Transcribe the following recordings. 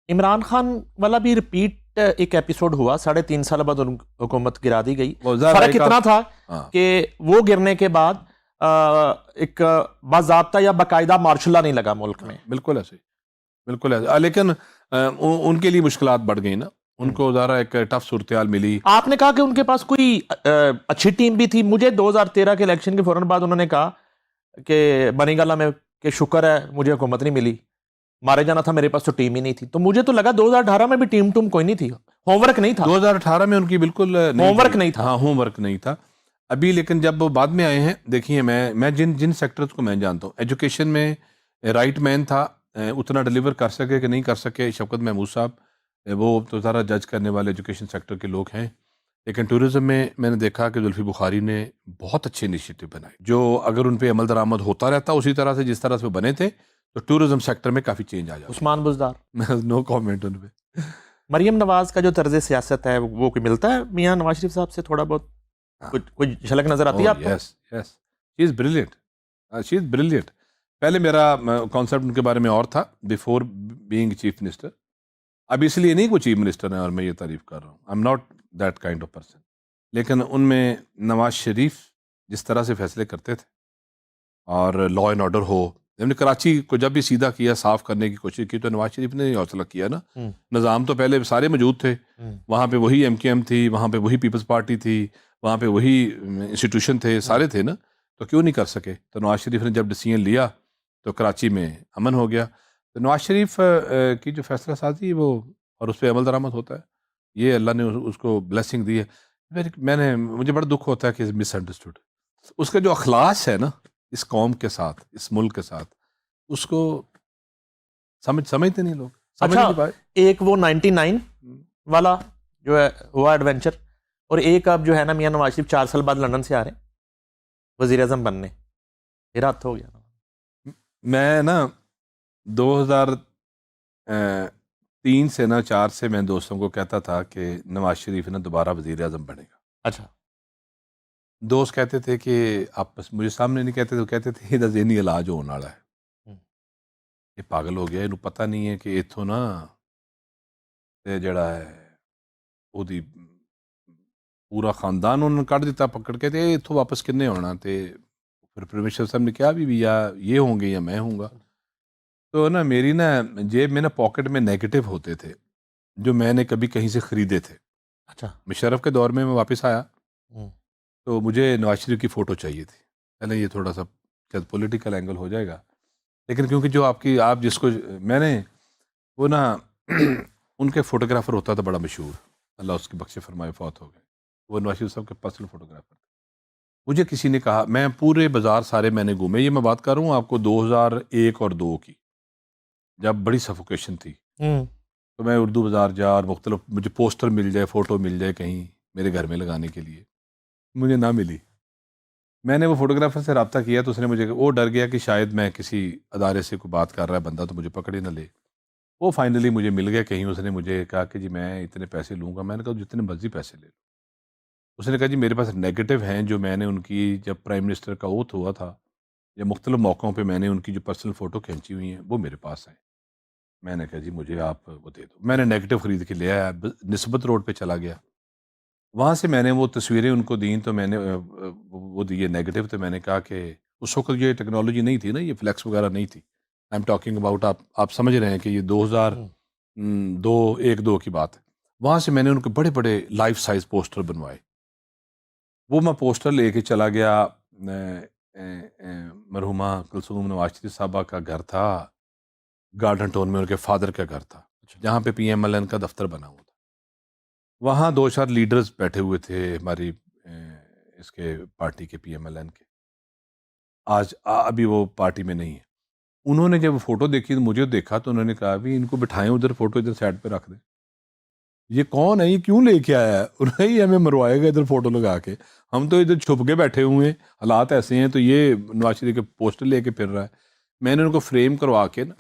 عمران خان والا بھی ریپیٹ ایک ایپیسوڈ ہوا، 3.5 سال بعد حکومت گرا دی گئی. فرق اتنا تھا کہ وہ گرنے کے بعد ایک باضابطہ یا باقاعدہ مارشل لا نہیں لگا ملک میں. بالکل ایسے بالکل ایسے، لیکن ان کے لیے مشکلات بڑھ گئی نا، ان کو ذرا ایک ٹف صورتحال ملی. آپ نے کہا کہ ان کے پاس کوئی اچھی ٹیم بھی تھی. مجھے 2013 کے الیکشن کے فوراً بعد انہوں نے کہا کہ بنی گالہ میں کہ شکر ہے مجھے حکومت نہیں ملی، مارے جانا تھا، میرے پاس تو ٹیم ہی نہیں تھی. تو مجھے تو لگا 2018 میں بھی ٹیم کوئی نہیں تھی، ہوم ورک نہیں تھا. 2018 میں ان کی بالکل ہوم ورک نہیں تھا. ہاں ہوم ورک نہیں تھا ابھی. لیکن جب وہ بعد میں آئے ہیں، دیکھیے میں جن سیکٹرز کو میں جانتا ہوں، ایجوکیشن میں رائٹ مین تھا، اتنا ڈیلیور کر سکے کہ نہیں کر سکے شفقت محمود صاحب، وہ تو ذرا جج کرنے والے ایجوکیشن سیکٹر کے لوگ ہیں. لیکن ٹورزم میں نے دیکھا کہ زلفی بخاری نے بہت اچھے انیشیٹو بنائے، جو اگر ان پہ عمل درآمد ہوتا رہتا اسی طرح سے جس طرح سے وہ بنے تھے تو ٹورزم سیکٹر میں کافی چینج آ جاتا. عثمان بزدار، نو کامنٹ ان پہ. مریم نواز کا جو طرز سیاست ہے وہ کوئی ملتا ہے میاں نواز شریف صاحب سے تھوڑا بہت؟ کوئی جھلک نظر آتی ہے آپ کو؟ Yes yes, she is brilliant, she is brilliant. پہلے میرا کانسیپٹ ان کے بارے میں اور تھا بیفور بینگ چیف منسٹر. اب اس لیے نہیں کوئی چیف منسٹر ہے اور میں یہ تعریف کر رہا ہوں، I am not that kind of person. لیکن ان میں نواز شریف جس طرح سے فیصلے کرتے تھے اور لا اینڈ آرڈر ہو، یعنی کراچی کو جب بھی سیدھا کیا، صاف کرنے کی کوشش کی، تو نواز شریف نے حوصلہ کیا نا. نظام تو پہلے سارے موجود تھے، وہاں پہ وہی MKM تھی، وہاں پہ وہی پیپلز پارٹی تھی، وہاں پہ وہی انسٹیٹیوشن تھے، سارے تھے نا. تو کیوں نہیں کر سکے؟ تو نواز شریف نے جب ڈیسیژن لیا تو کراچی میں امن ہو گیا. تو نواز شریف کی جو فیصلہ سازی وہ اور اس پہ عمل درآمد ہوتا ہے، یہ اللہ نے اس کو بلیسنگ دی ہے. مجھے بڑا دکھ ہوتا ہے کہ مس انڈرسٹوڈ. اس کا جو اخلاص ہے نا اس قوم کے ساتھ، اس ملک کے ساتھ، اس کو سمجھتے نہیں لوگ. اچھا، ایک وہ 99 والا جو ہے ہوا ایڈونچر، اور ایک اب جو ہے نا میاں نواز شریف 4 سال بعد لندن سے آ رہے ہیں وزیر اعظم بننے. یہ رات ہو گیا. میں نا 2003 سے نا 4 سے میں دوستوں کو کہتا تھا کہ نواز شریف نا دوبارہ وزیر اعظم بنے گا. اچھا. دوست کہتے تھے کہ آپ بس مجھے سامنے نہیں کہتے تھے، کہتے تھے یہ ذہنی علاج ہونے والا ہے، یہ پاگل ہو گیا، انہوں پتہ نہیں ہے کہ اتوں نا جڑا ہے وہی پورا خاندان انہوں نے کٹ دیتا پکڑ کے، تے اتوں واپس کنے ہونا. تے پھر پرمیشور صاحب نے کہا بھی یا یہ ہوں گے یا میں ہوں گا. تو نا میری نا جیب میں نا پاکٹ میں نیگیٹو ہوتے تھے جو میں نے کبھی کہیں سے خریدے تھے. اچھا. مشرف کے دور میں واپس آیا تو مجھے نواز شریف کی فوٹو چاہیے تھی. پہلے یہ تھوڑا سا شاید پولیٹیکل اینگل ہو جائے گا، لیکن کیونکہ جو آپ جس کو میں نے وہ نا ان کے فوٹوگرافر ہوتا تھا بڑا مشہور، اللہ اس کی بخش فرمائے، فوت ہو گئے. وہ نواز شریف صاحب کے پرسنل فوٹوگرافر تھے. مجھے کسی نے کہا، میں پورے بازار سارے میں نے گھومے، یہ میں بات کر رہا ہوں آپ کو 2001 اور 2 کی، جب بڑی سفوکیشن تھی. تو میں اردو بازار جا اور مختلف مجھے پوسٹر مل جائے، فوٹو مل جائے کہیں میرے گھر میں لگانے کے لیے، مجھے نہ ملی. میں نے وہ فوٹوگرافر سے رابطہ کیا تو اس نے مجھے، وہ ڈر گیا کہ شاید میں کسی ادارے سے کوئی بات کر رہا ہے بندہ تو مجھے پکڑ ہی نہ لے. وہ فائنلی مجھے مل گیا کہیں. اس نے مجھے کہا کہ جی میں اتنے پیسے لوں گا. میں نے کہا جتنے مرضی پیسے لے لو. اس نے کہا جی میرے پاس نیگیٹو ہیں جو میں نے ان کی جب پرائم منسٹر کا اوتھ ہوا تھا یا مختلف موقعوں پہ میں نے ان کی جو پرسنل فوٹو کھینچی ہوئی ہیں وہ میرے پاس ہیں. میں نے کہا جی مجھے آپ وہ دے دو. میں نے نیگیٹو خرید کے لے آیا، نسبت روڈ پہ چلا گیا. وہاں سے میں نے وہ تصویریں ان کو دیں تو میں نے وہ دیے نیگیٹو. تو میں نے کہا کہ اس وقت یہ ٹیکنالوجی نہیں تھی نا، یہ فلیکس وغیرہ نہیں تھی. آئی ایم ٹاکنگ اباؤٹ، آپ سمجھ رہے ہیں کہ یہ 2001-2 کی بات ہے. وہاں سے میں نے ان کے بڑے بڑے لائف سائز پوسٹر بنوائے. وہ میں پوسٹر لے کے چلا گیا. مرحومہ کلثوم نواز شریف صاحبہ کا گھر تھا گارڈن ٹاؤن میں، ان کے فادر کا گھر تھا جہاں پہ PMLN کا دفتر بنا ہوا تھا. وہاں 2-4 لیڈرز بیٹھے ہوئے تھے ہماری اس کے پارٹی کے PMLN کے. آج ابھی وہ پارٹی میں نہیں ہے. انہوں نے جب فوٹو دیکھی تو مجھے دیکھا تو انہوں نے کہا بھی ان کو بٹھائیں ادھر، فوٹو ادھر سائڈ پہ رکھ دیں. یہ کون ہے، یہ کیوں لے کے آیا ہے؟ انہوں نے یہ ہمیں مروائے گا ادھر فوٹو لگا کے، ہم تو ادھر چھپ کے بیٹھے ہوئے ہیں، حالات ایسے ہیں، تو یہ نواز شریف کے پوسٹر لے کے پھر رہا ہے. میں نے ان کو فریم کروا کے نا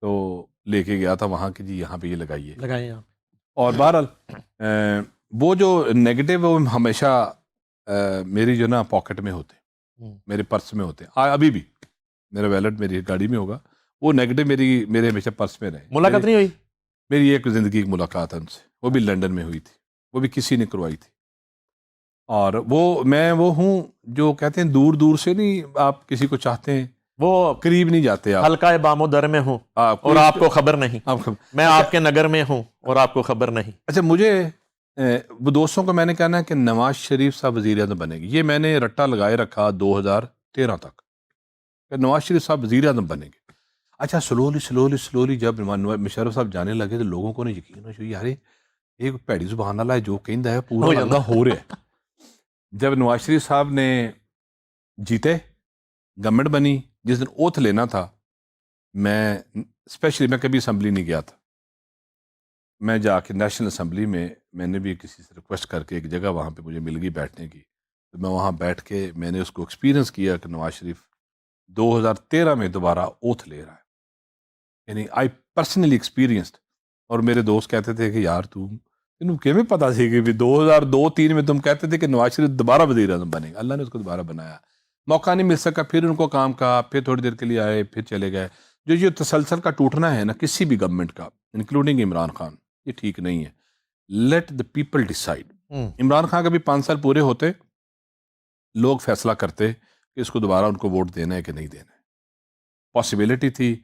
تو لے کے گیا تھا وہاں کہ جی یہاں پہ یہ لگائیے. اور بہرحال وہ جو نیگیٹو وہ ہمیشہ میری جو نا پاکٹ میں ہوتے، میرے پرس میں ہوتے. ابھی بھی میرا ویلٹ میری گاڑی میں ہوگا، وہ نیگیٹو میرے ہمیشہ پرس میں رہے. ملاقات نہیں ہوئی؟ میری ایک زندگی کی ملاقات ہے ان سے، وہ بھی لندن میں ہوئی تھی، وہ بھی کسی نے کروائی تھی. اور میں وہ ہوں جو کہتے ہیں دور دور سے نہیں آپ کسی کو چاہتے ہیں، وہ قریب نہیں جاتے آپ. حلقہ بام و در میں ہوں اور آپ کو خبر نہیں، میں آپ کے نگر میں ہوں اور آپ کو خبر نہیں. اچھا مجھے وہ دوستوں کو میں نے کہنا ہے کہ نواز شریف صاحب وزیر اعظم بنے گے، یہ میں نے رٹا لگائے رکھا 2013 تک کہ نواز شریف صاحب وزیر اعظم بنے گے. اچھا سلولی جب مشرف صاحب جانے لگے تو لوگوں کو نے یقین ہو یار ایک پیڑی زبان والا ہے جو کہندا ہے پورا لگدا ہو رہا ہے. جب نواز شریف صاحب نے جیتے گورنمنٹ بنی، جس دن اوتھ لینا تھا میں کبھی اسمبلی نہیں گیا تھا، میں جا کے نیشنل اسمبلی میں نے بھی کسی سے ریکویسٹ کر کے ایک جگہ وہاں پہ مجھے مل گئی بیٹھنے کی، تو میں وہاں بیٹھ کے میں نے اس کو ایکسپیرینس کیا کہ نواز شریف 2013 میں دوبارہ اوتھ لے رہا ہے. یعنی آئی پرسنلی ایکسپیرینسڈ. اور میرے دوست کہتے تھے کہ یار تمہیں کیویں پتا سی کہ 2002-03 میں تم کہتے تھے کہ نواز شریف دوبارہ وزیر اعظم بنے گا. اللہ نے اس کو دوبارہ بنایا، موقع نہیں مل سکا، پھر ان کو کام کا، پھر تھوڑی دیر کے لیے آئے پھر چلے گئے. جو یہ تسلسل کا ٹوٹنا ہے نا کسی بھی گورنمنٹ کا انکلوڈنگ عمران خان، یہ ٹھیک نہیں ہے. Let the people decide. Imran Khan کا بھی 5 سال پورے ہوتے لوگ فیصلہ کرتے کہ اس کو دوبارہ ان کو ووٹ دینا ہے کہ نہیں دینا ہے. پاسبلٹی تھی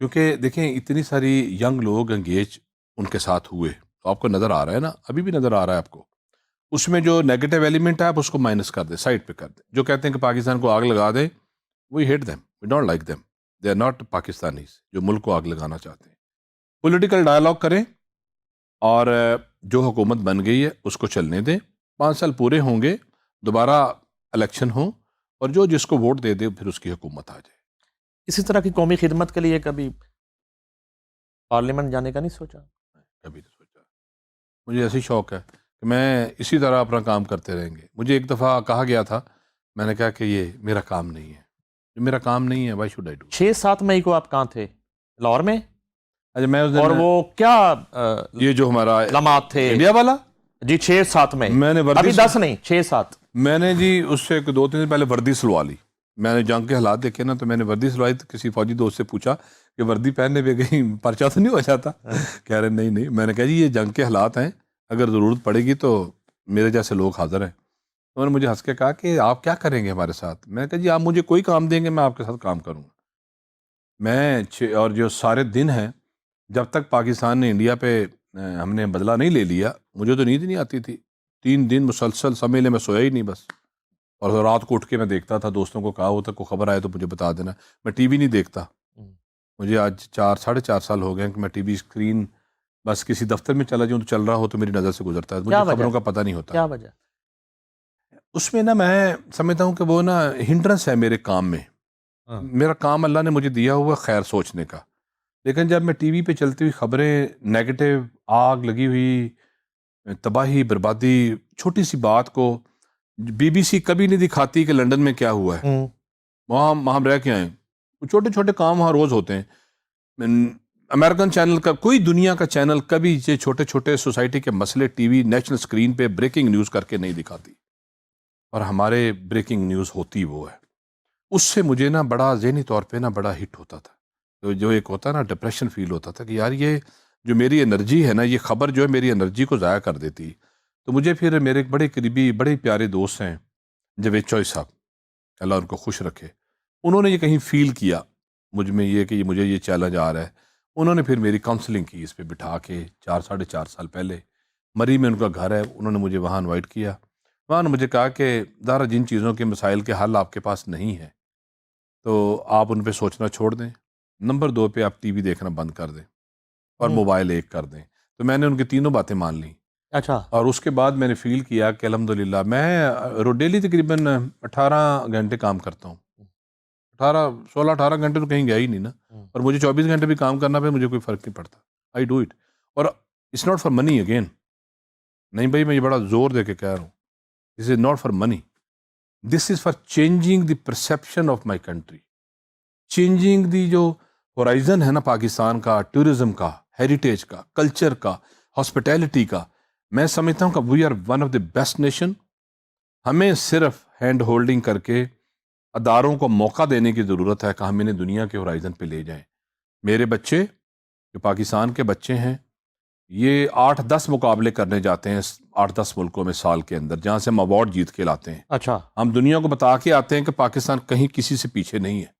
کیونکہ دیکھیں اتنی ساری ینگ لوگ انگیج ان کے ساتھ ہوئے، تو آپ کو نظر آ رہا ہے نا، ابھی بھی نظر آ رہا ہے آپ کو. اس میں جو نیگیٹو ایلیمنٹ ہے آپ اس کو مائنس کر دیں، سائڈ پہ کر دیں. جو کہتے ہیں کہ پاکستان کو آگ لگا دیں، we hate them, we don't like them, they are not Pakistanis جو ملک کو آگ لگانا چاہتے ہیں. پولیٹیکل ڈائلاگ کریں اور جو حکومت بن گئی ہے اس کو چلنے دیں. 5 سال پورے ہوں گے، دوبارہ الیکشن ہوں اور جو جس کو ووٹ دے دے پھر اس کی حکومت آ جائے. اسی طرح کی قومی خدمت کے لیے کبھی پارلیمنٹ جانے کا نہیں سوچا؟ کبھی نہیں سوچا. مجھے ایسی شوق ہے کہ میں اسی طرح اپنا کام کرتے رہیں گے. مجھے ایک دفعہ کہا گیا تھا، میں نے کہا کہ یہ میرا کام نہیں ہے، یہ میرا کام نہیں ہے، وائی شوڈ آئی ڈو. 6-7 مئی کو آپ کہاں تھے؟ لاہور میں؟ اچھا میں اس دن اور وہ کیا یہ جو ہمارا لمحات تھے انڈیا والا، جی 6-7 مئی، میں نے ابھی 10 نہیں 6-7. میں نے جی اس سے 2-3 دن پہلے وردی سلوا لی. میں نے جنگ کے حالات دیکھے نا تو میں نے وردی سلوائی. تو کسی فوجی دوست سے پوچھا کہ وردی پہننے پہ کہیں پرچہ تو نہیں ہو جاتا؟ کہہ رہے نہیں. میں نے کہا جی یہ جنگ کے حالات ہیں، اگر ضرورت پڑے گی تو میرے جیسے لوگ حاضر ہیں. انہوں نے مجھے ہنس کے کہا کہ آپ کیا کریں گے ہمارے ساتھ؟ میں نے کہا جی آپ مجھے کوئی کام دیں گے میں آپ کے ساتھ کام کروں گا. میں اور جو سارے دن ہیں جب تک پاکستان نے انڈیا پہ ہم نے بدلہ نہیں لے لیا، مجھے تو نیند نہیں آتی تھی. 3 دن مسلسل سمیلے میں سویا ہی نہیں بس. اور رات کو اٹھ کے میں دیکھتا تھا، دوستوں کو کہا ہوتا کوئی خبر آئے تو مجھے بتا دینا. میں ٹی وی نہیں دیکھتا. مجھے آج 4-4.5 سال ہو گئے کہ میں ٹی وی اسکرین بس کسی دفتر میں چلا جاؤں تو چل رہا ہو تو میری نظر سے گزرتا ہے، مجھے خبروں کا پتہ نہیں ہوتا. کیا وجہ؟ اس میں نا میں سمجھتا ہوں کہ وہ نا ہنڈرنس ہے میرے کام میں. میرا کام اللہ نے مجھے دیا ہوا خیر سوچنے کا، لیکن جب میں ٹی وی پہ چلتی ہوئی خبریں نیگیٹو، آگ لگی ہوئی، تباہی بربادی، چھوٹی سی بات کو بی بی سی کبھی نہیں دکھاتی کہ لندن میں کیا ہوا ہے، وہاں ہم رہ کے آئیں. چھوٹے چھوٹے کام وہاں روز ہوتے ہیں. امریکن چینل کا کوئی دنیا کا چینل کبھی یہ چھوٹے چھوٹے سوسائٹی کے مسئلے ٹی وی نیشنل سکرین پہ بریکنگ نیوز کر کے نہیں دکھاتی، اور ہمارے بریکنگ نیوز ہوتی وہ ہے. اس سے مجھے نا بڑا ذہنی طور پہ نا بڑا ہٹ ہوتا تھا. تو جو ایک ہوتا نا ڈپریشن فیل ہوتا تھا کہ یار یہ جو میری انرجی ہے نا، یہ خبر جو ہے میری انرجی کو ضائع کر دیتی. تو مجھے پھر میرے ایک بڑے قریبی بڑے پیارے دوست ہیں جاوید چوئی صاحب، اللہ ان کو خوش رکھے، انہوں نے یہ کہیں فیل کیا مجھ میں یہ کہ مجھے یہ چیلنج آ رہا ہے. انہوں نے پھر میری کاؤنسلنگ کی اس پہ بٹھا کے 4-4.5 سال پہلے. مری میں ان کا گھر ہے، انہوں نے مجھے وہاں انوائٹ کیا. وہاں نے مجھے کہا کہ دارا جن چیزوں کے مسائل کے حل آپ کے پاس نہیں ہیں تو آپ ان پہ سوچنا چھوڑ دیں. نمبر 2 پہ آپ ٹی وی دیکھنا بند کر دیں اور موبائل ایک کر دیں. تو میں نے ان کی تینوں باتیں مان لیں. اچھا. اور اس کے بعد میں نے فیل کیا کہ الحمدللہ میں ڈیلی تقریباً 18 گھنٹے کام کرتا ہوں. 16-18 گھنٹے تو کہیں گیا ہی نہیں نا. اور مجھے 24 گھنٹے بھی کام کرنا پہ مجھے کوئی فرق نہیں پڑتا. I do it. اور it's not for money again. نہیں بھائی میں یہ بڑا زور دے کے کہہ رہا ہوں، this is not for money, this is for changing the perception of my country, changing the جو ہورائزن ہے نا پاکستان کا، ٹورزم کا، ہیریٹیج کا، کلچر کا، ہاسپٹیلٹی کا. میں سمجھتا ہوں کہ we are one of the best nation. ہمیں صرف ہینڈ ہولڈنگ کر کے اداروں کو موقع دینے کی ضرورت ہے کہ ہم انہیں دنیا کے ہورائزن پہ لے جائیں. میرے بچے جو پاکستان کے بچے ہیں یہ 8-10 مقابلے کرنے جاتے ہیں 8-10 ملکوں میں سال کے اندر، جہاں سے ہم ایوارڈ جیت کے لاتے ہیں. اچھا. ہم دنیا کو بتا کے آتے ہیں کہ پاکستان کہیں کسی سے پیچھے نہیں ہے.